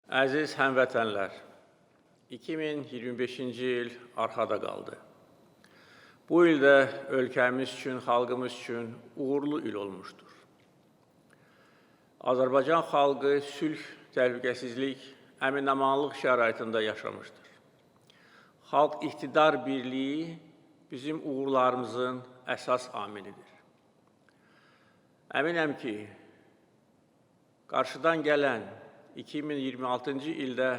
Əziz həmvətənlər, 2025-ci il arxada qaldı. Bu il də ölkəmiz üçün, xalqımız üçün uğurlu il olmuşdur. Azərbaycan xalqı sülh, təhlükəsizlik, əmin-amanlıq şəraitində yaşamışdır. Xalq iqtidar birliyi bizim uğurlarımızın əsas amilidir. Əminəm ki, qarşıdan gələn 2026-cı ildə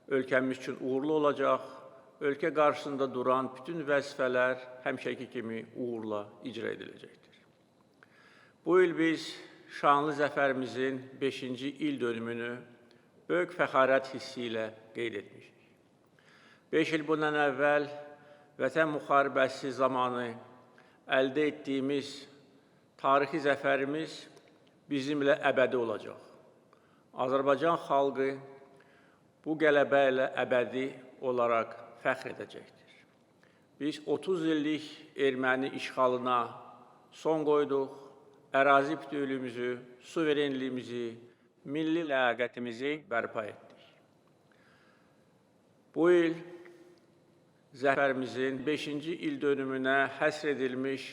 ölkəmiz üçün uğurlu olacaq, ölkə qarşısında duran bütün vəzifələr həmişəki kimi uğurla icra ediləcəkdir. Bu il biz şanlı zəfərimizin 5-ci il dönümünü böyük fəxarət hissi ilə qeyd etmişik. 5 il bundan əvvəl Vətən müharibəsi zamanı əldə etdiyimiz tarixi zəfərimiz bizimlə əbədi olacaq. Azərbaycan xalqı bu qələbə ilə əbədi olaraq fəxr edəcəkdir. Biz 30 illik erməni işğalına son qoyduq, ərazi bütövlüyümüzü, suverenliyimizi, milli ləyaqətimizi bərpa etdik. Bu il zəfərimizin 5-ci il dönümünə həsr edilmiş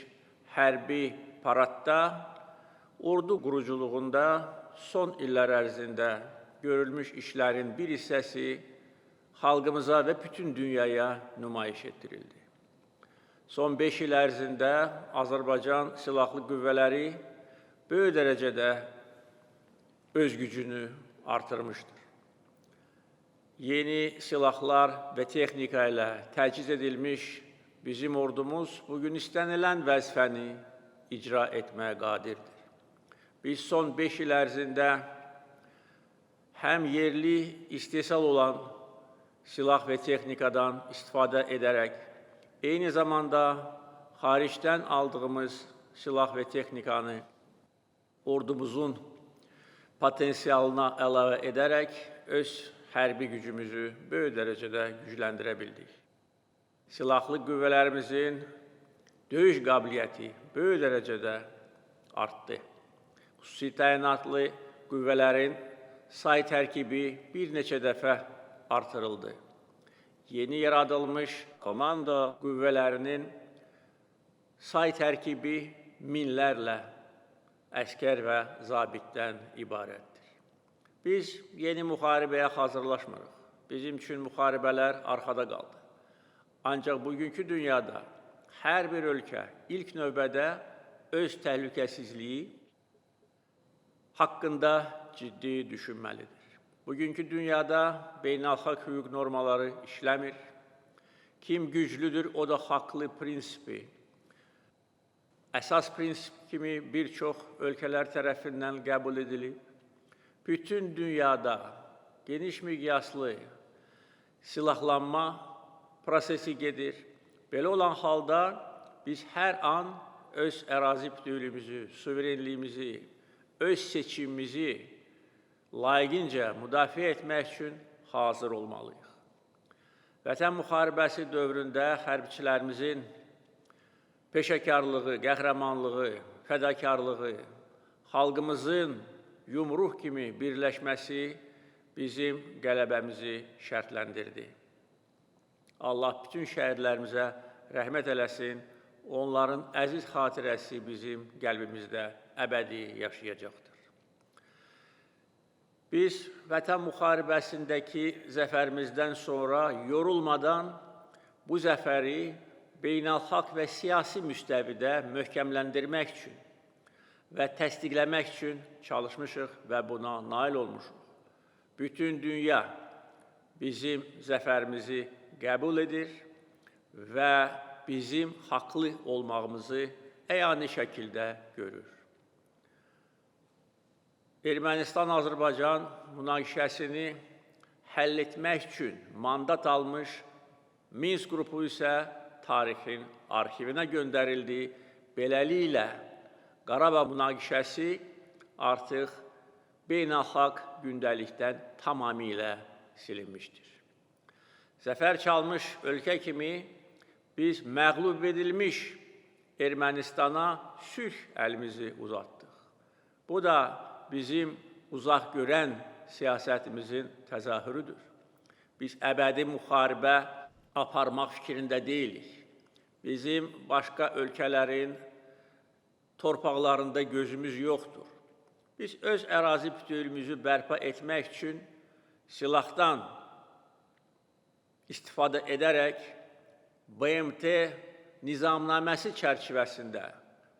hərbi paradda, ordu quruculuğunda son illər ərzində görülmüş işlərin bir hissəsi xalqımıza və bütün dünyaya nümayiş etdirildi. Son 5 il ərzində Azərbaycan Silahlı Qüvvələri böyük dərəcədə öz gücünü artırmışdır. Yeni silahlar və texnika ilə təchiz edilmiş bizim ordumuz bugün istənilən vəzifəni icra etməyə qadirdir. Biz son 5 il ərzində həm yerli istehsal olan silah və texnikadan istifadə edərək, eyni zamanda xaricdən aldığımız silah və texnikanı ordumuzun potensialına əlavə edərək, öz hərbi gücümüzü böyük dərəcədə gücləndirə bildik. Silahlı qüvvələrimizin döyüş qabiliyyəti böyük dərəcədə artdı. Xüsusi təyinatlı qüvvələrin say tərkibi bir neçə dəfə artırıldı. Yeni yaradılmış komando qüvvələrinin say tərkibi minlərlə əskər və zabitdən ibarətdir. Biz yeni müharibəyə hazırlaşmırıq. Bizim üçün müharibələr arxada qaldı. Ancaq bugünkü dünyada hər bir ölkə ilk növbədə öz təhlükəsizliyi haqqında ciddi düşünməlidir. Bugünkü dünyada beynəlxalq hüquq normaları işləmir. Kim güclüdür, o da haqlı prinsipi. Əsas prinsip kimi bir çox ölkələr tərəfindən qəbul edilib. Bütün dünyada geniş miqyaslı silahlanma prosesi gedir. Belə olan halda biz hər an öz ərazi bütövlüyümüzü, suverenliyimizi, öz seçimimizi layiqincə müdafiə etmək üçün hazır olmalıyıq. Vətən müharibəsi dövründə hərbçilərimizin peşəkarlığı, qəhrəmanlığı, fədakarlığı, xalqımızın yumruq kimi birləşməsi bizim qələbəmizi şərtləndirdi. Allah bütün şəhidlərimizə rəhmət eləsin, onların əziz xatirəsi bizim qəlbimizdə əbədi yaşayacaqdır. Biz Vətən müharibəsindəki zəfərimizdən sonra yorulmadan bu zəfəri beynəlxalq və siyasi müstəvidə möhkəmləndirmək üçün və təsdiqləmək üçün çalışmışıq və buna nail olmuşuq. Bütün dünya bizim zəfərimizi qəbul edir və bizim haqlı olmağımızı əyani şəkildə görür. Ermənistan-Azərbaycan münaqişəsini həll etmək üçün mandat almış Minsk qrupu isə tarixin arxivinə göndərildi. Beləliklə, Qarabağ münaqişəsi artıq beynəlxalq gündəlikdən tamamilə silinmişdir. Zəfər çalmış ölkə kimi biz məğlub edilmiş Ermənistana sülh əlimizi uzatdıq. Bu da bizim uzaq görən siyasətimizin təzahürüdür. Biz əbədi müharibə aparmaq fikrində deyilik. Bizim başqa ölkələrin torpaqlarında gözümüz yoxdur. Biz öz ərazi bütövlüyümüzü bərpa etmək üçün silahdan istifadə edərək BMT nizamnaməsi çərçivəsində,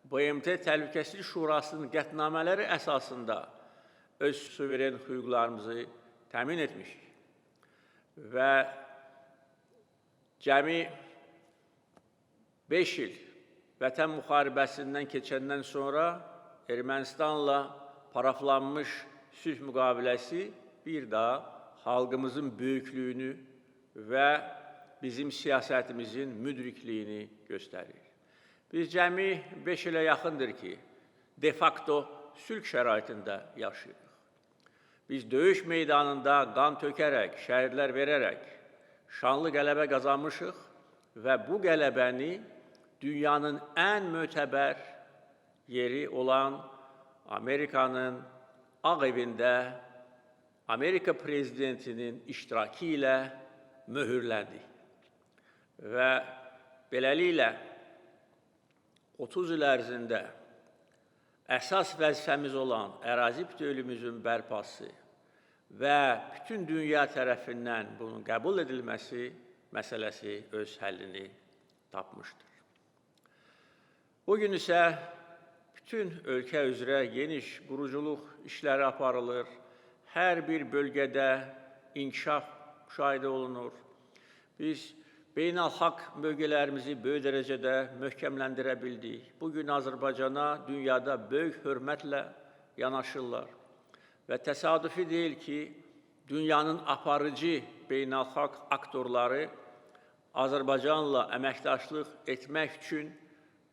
BMT Təhlükəsizlik Şurasının qətnamələri əsasında öz suveren hüquqlarımızı təmin etmişik. Və cəmi 5 il Vətən müharibəsindən keçəndən sonra Ermənistanla paraflanmış sülh müqaviləsi bir daha xalqımızın böyüklüyünü və bizim siyasətimizin müdrikliyini göstərir. Biz cəmi 5 ilə yaxındır ki, de facto sülh şəraitində yaşayırıq. Biz döyüş meydanında qan tökərək, şəhidlər verərək şanlı qələbə qazanmışıq və bu qələbəni dünyanın ən mötəbər yeri olan Amerikanın Ağ Evində Amerika prezidentinin iştirakı ilə möhürləndi. Və beləliklə 30 il ərzində əsas vəzifəmiz olan ərazi bütövlüyümüzün bərpası və bütün dünya tərəfindən bunun qəbul edilməsi məsələsi öz həllini tapmışdır. Bugün isə bütün ölkə üzrə geniş quruculuq işləri aparılır, hər bir bölgədə inkişaf müşahidə olunur. Biz beynəlxalq mövqelərimizi böyük dərəcədə möhkəmləndirə bildik. Bugün Azərbaycana dünyada böyük hörmətlə yanaşırlar. Və təsadüfi deyil ki, dünyanın aparıcı beynəlxalq aktorları Azərbaycanla əməkdaşlıq etmək üçün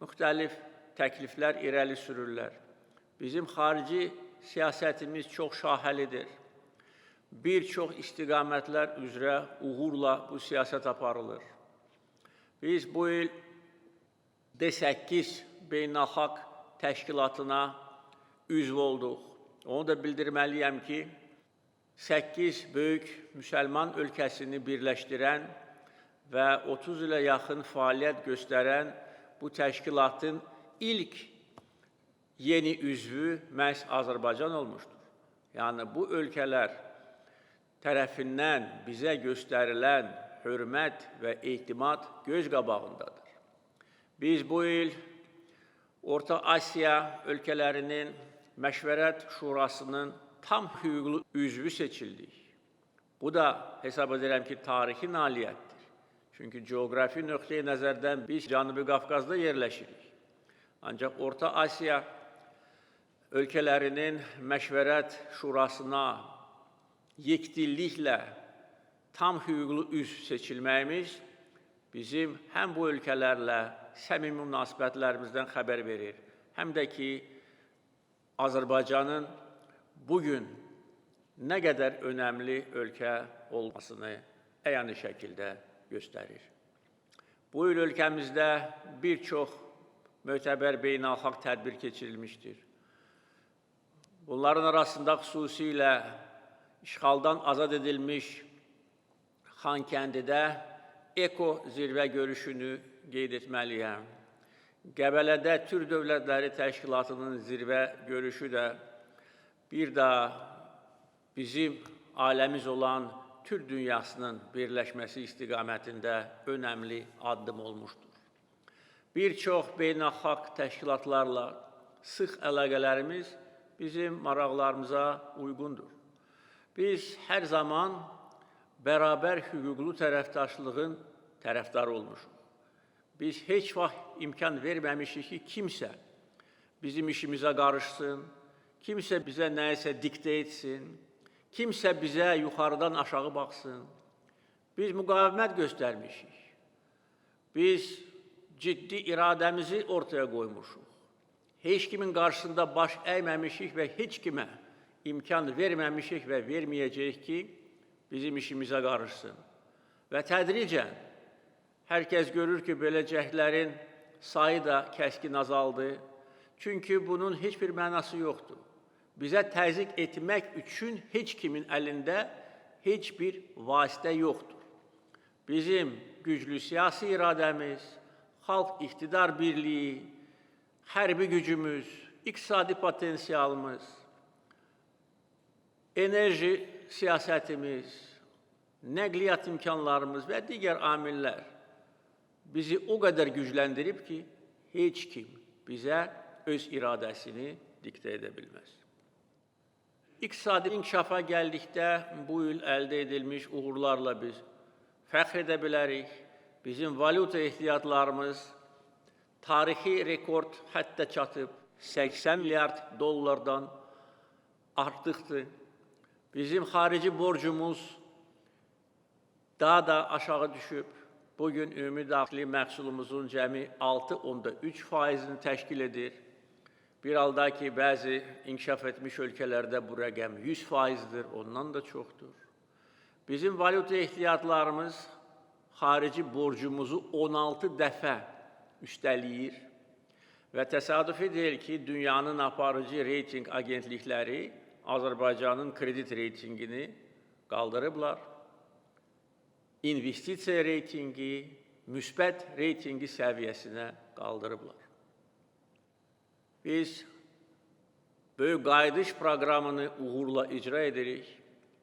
müxtəlif təkliflər irəli sürürlər. Bizim xarici siyasətimiz çox şaxəlidir. Bir çox istiqamətlər üzrə uğurla bu siyasət aparılır. Biz bu il D8 beynəlxalq təşkilatına üzv olduq. Onu da bildirməliyəm ki, 8 böyük müsəlman ölkəsini birləşdirən və 30 ilə yaxın fəaliyyət göstərən bu təşkilatın ilk yeni üzvü məhz Azərbaycan olmuşdur. Yəni, bu ölkələr tərəfindən bizə göstərilən hörmət və etimad göz qabağındadır. Biz bu il Orta Asiya ölkələrinin Məşvərət Şurasının tam hüquqlu üzvü seçildik. Bu da hesab edirəm ki, tarixi nailiyyətdir. Çünki coğrafi nöqteyi nəzərdən biz Cənubi Qafqazda yerləşirik. Ancaq Orta Asiya ölkələrinin Məşvərət Şurasına yekdilliklə tam hüquqlu üzv seçilməyimiz bizim həm bu ölkələrlə səmimi münasibətlərimizdən xəbər verir, həm də ki, Azərbaycanın bugün nə qədər önəmli ölkə olmasını əyani şəkildə göstərir. Bu il ölkəmizdə bir çox mötəbər beynəlxalq tədbir keçirilmişdir. Bunların arasında xüsusilə işğaldan azad edilmiş Xankəndidə Eko zirvə görüşünü qeyd etməliyəm. Qəbələdə Türk Dövlətləri Təşkilatının zirvə görüşü də bir daha bizim ailəmiz olan Türk dünyasının birləşməsi istiqamətində önəmli addım olmuşdur. Bir çox beynəlxalq təşkilatlarla sıx əlaqələrimiz bizim maraqlarımıza uyğundur. Biz hər zaman bərabər hüquqlu tərəfdaşlığın tərəfdarı olmuşuq. Biz heç vaxt imkan verməmişik ki, kimsə bizim işimizə qarışsın, kimsə bizə nəyisə diktə etsin, kimsə bizə yuxarıdan aşağı baxsın. Biz müqavimət göstərmişik. Biz ciddi iradəmizi ortaya qoymuşuq. Heç kimin qarşısında baş əyməmişik və heç kimə imkan verməmişik və verməyəcəyik ki, bizim işimizə qarışsın. Və tədricən hər kəs görür ki, belə cəhdlərin sayı da kəskin azaldı. Çünki bunun heç bir mənası yoxdur. bizə təzyiq etmək üçün heç kimin əlində heç bir vasitə yoxdur. Bizim güclü siyasi iradəmiz, xalq iqtidar birliyi, hərbi gücümüz, iqtisadi potensialımız, enerji siyasətimiz, nəqliyyat imkanlarımız və digər amillər bizi o qədər gücləndirib ki, heç kim bizə öz iradəsini diktə edə bilməz. İqtisadi inkişafa gəldikdə bu il əldə edilmiş uğurlarla biz fəxr edə bilərik. Bizim valyuta ehtiyatlarımız tarixi rekord həddə çatıb, 80 milyard dollardan artıqdır. Bizim xarici borcumuz daha da aşağı düşüb. Bugün ümumi daxili məhsulumuzun cəmi 6,3%-ni təşkil edir. Bir halda ki, bəzi inkişaf etmiş ölkələrdə bu rəqəm 100%-dir, ondan da çoxdur. Bizim valyuta ehtiyatlarımız xarici borcumuzu 16 dəfə üstəliyir və təsadüfi deyil ki, dünyanın aparıcı reyting agentlikləri Azərbaycanın kredit reytingini qaldırıblar. İnvestisiya reytingi, müsbət reytingi səviyyəsinə qaldırıblar. Biz böyük qayıdış proqramını uğurla icra edirik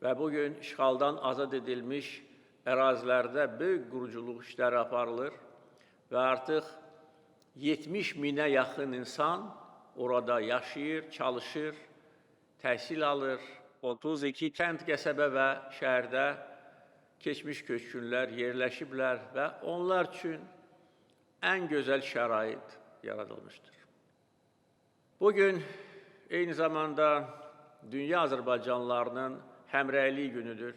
və bugün işğaldan azad edilmiş ərazilərdə böyük quruculuq işləri aparılır və artıq 70 minə yaxın insan orada yaşayır, çalışır, təhsil alır. 32 kənd, qəsəbə və şəhərdə keçmiş köçkünlər yerləşiblər və onlar üçün ən gözəl şərait yaradılmışdır. Bugün eyni zamanda dünya Azərbaycanlılarının həmrəylik günüdür.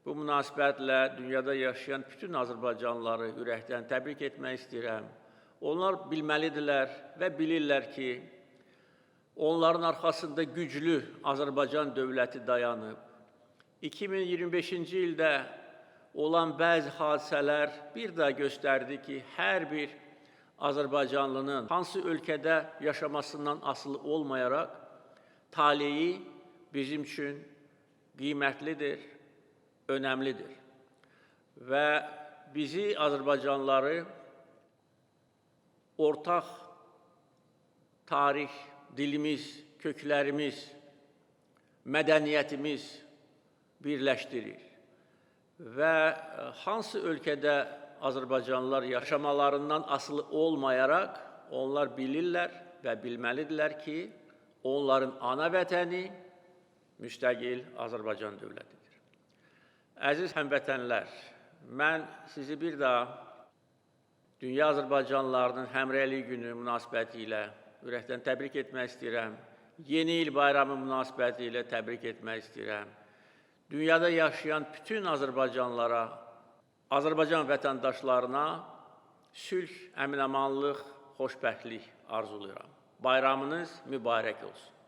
Bu münasibətlə dünyada yaşayan bütün Azərbaycanlıları ürəkdən təbrik etmək istəyirəm. Onlar bilməlidirlər və bilirlər ki, onların arxasında güclü Azərbaycan dövləti dayanıb. 2025-ci ildə olan bəzi hadisələr bir daha göstərdi ki, hər bir Azərbaycanlının hansı ölkədə yaşamasından asılı olmayaraq taleyi bizim üçün qiymətlidir, önəmlidir. Və bizi, Azərbaycanlıları, ortaq tarix, dilimiz, köklərimiz, mədəniyyətimiz birləşdirir. Və hansı ölkədə Azərbaycanlılar yaşamalarından asılı olmayaraq, onlar bilirlər və bilməlidirlər ki, onların ana vətəni müstəqil Azərbaycan dövlətidir. Əziz həmvətənlər, mən sizi bir daha Dünya Azərbaycanlılarının Həmrəylik günü münasibəti ilə ürəkdən təbrik etmək istəyirəm. Yeni il bayramı münasibəti ilə təbrik etmək istəyirəm. Dünyada yaşayan bütün Azərbaycanlılara, Azərbaycan vətəndaşlarına sülh, əmin-amanlıq, xoşbəxtlik arzulayıram. Bayramınız mübarək olsun.